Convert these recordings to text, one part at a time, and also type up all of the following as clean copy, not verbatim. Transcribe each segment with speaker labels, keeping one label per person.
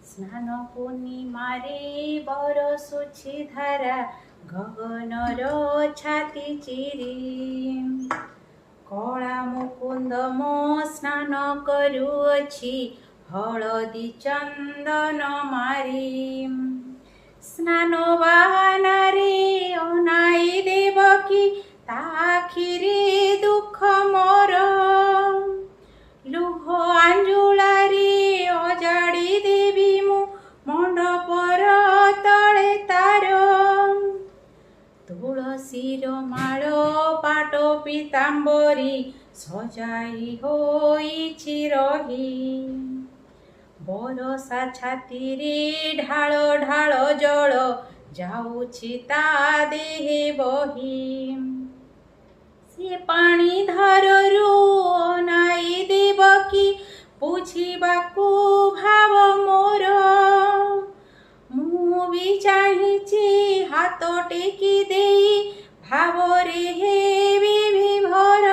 Speaker 1: ସ୍ନାନ ପୂର୍ଣ୍ଣିମାରେ ବରଷୁଛି ଧାରା ଗଗନର ଛାତି ଚିରି। କଳା ମୁକୁନ୍ଦ ମୋ ସ୍ନାନ କରୁଅଛି ହଳଦୀ ଚନ୍ଦନ ମାରି। ସ୍ନାନ ବାହାନାରେ ଅନାଇ ଦେବକୀ ତା ଆଖିରେ ଦୁଃଖ ମୋର। ଲୁହ ଆଞ୍ଜୁଳାରେ ଅଜାଡ଼ି ଦେବି ମୁଁ ମଣ୍ଡପର ତଳେ ତାର। ତୁଳସୀର ମାଳ ପାଟ ପୀତାମ୍ବରୀ ସଜାଇ ହୋଇଛି ରହି। ବରଷା ଛାତିରେ ଢାଳ ଢାଳ ଜଳ ଯାଉଛି ତା ଦେହେ ବହି। ସେ ପାଣି ଧାରରୁ ଅନାଇ ଦେବକୀ ବୁଝିବାକୁ ଭାବ ମୋର। ମୁଁ ବି ଚାହିଁଛି ହାତ ଟେକି ଦେଇ ଭାବରେ ହେବି ବିଭୋର।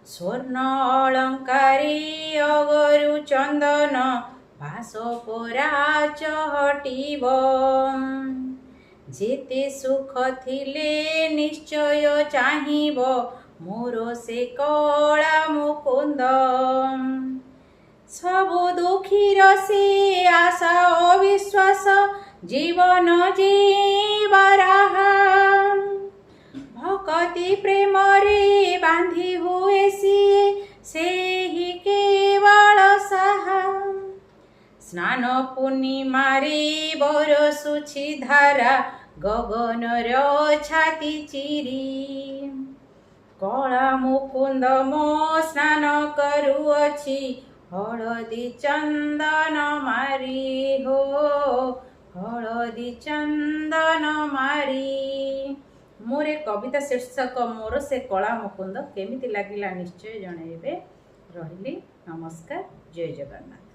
Speaker 1: ସ୍ୱର୍ଣ୍ଣ ଅଳଙ୍କାରେ ଅଗରୁ ଚନ୍ଦନ ବାସ ପରା ଚହଟିବ। ଯେତେ ସୁଖ ଥିଲେ ନିଶ୍ଚୟ ଚାହିଁବ ମୋର ସେ କଳା ମୁକୁନ୍ଦ। ସବୁ ଦୁଃଖୀର ସେ ଆଶା ଅବିଶ୍ୱାସ ଜୀବନ ଜୀବରାହା। ଭକତି ପ୍ରେମରେ ବାନ୍ଧି ହୁଏ ସିଏ ସେହି କେବଳ ସାହା। ସ୍ନାନ ପୂର୍ଣ୍ଣିମାରେ ବରଷୁଛି ଧାରା ଗଗନର ଛାତି ଚିରି। କଳା ମୁକୁନ୍ଦ ମୋ ସ୍ନାନ କରୁଅଛି ହଳଦୀ ଚନ୍ଦନ ମାରି। ହୋ ହଳଦୀ ଚନ୍ଦନ ମାରି। ମୋର କବିତା ଶୀର୍ଷକ ମୋର ସେ କଳା ମୁକୁନ୍ଦ କେମିତି ଲାଗିଲା ନିଶ୍ଚୟ ଜଣାଇବେ। ରହିଲି, ନମସ୍କାର, ଜୟ ଜଗନ୍ନାଥ।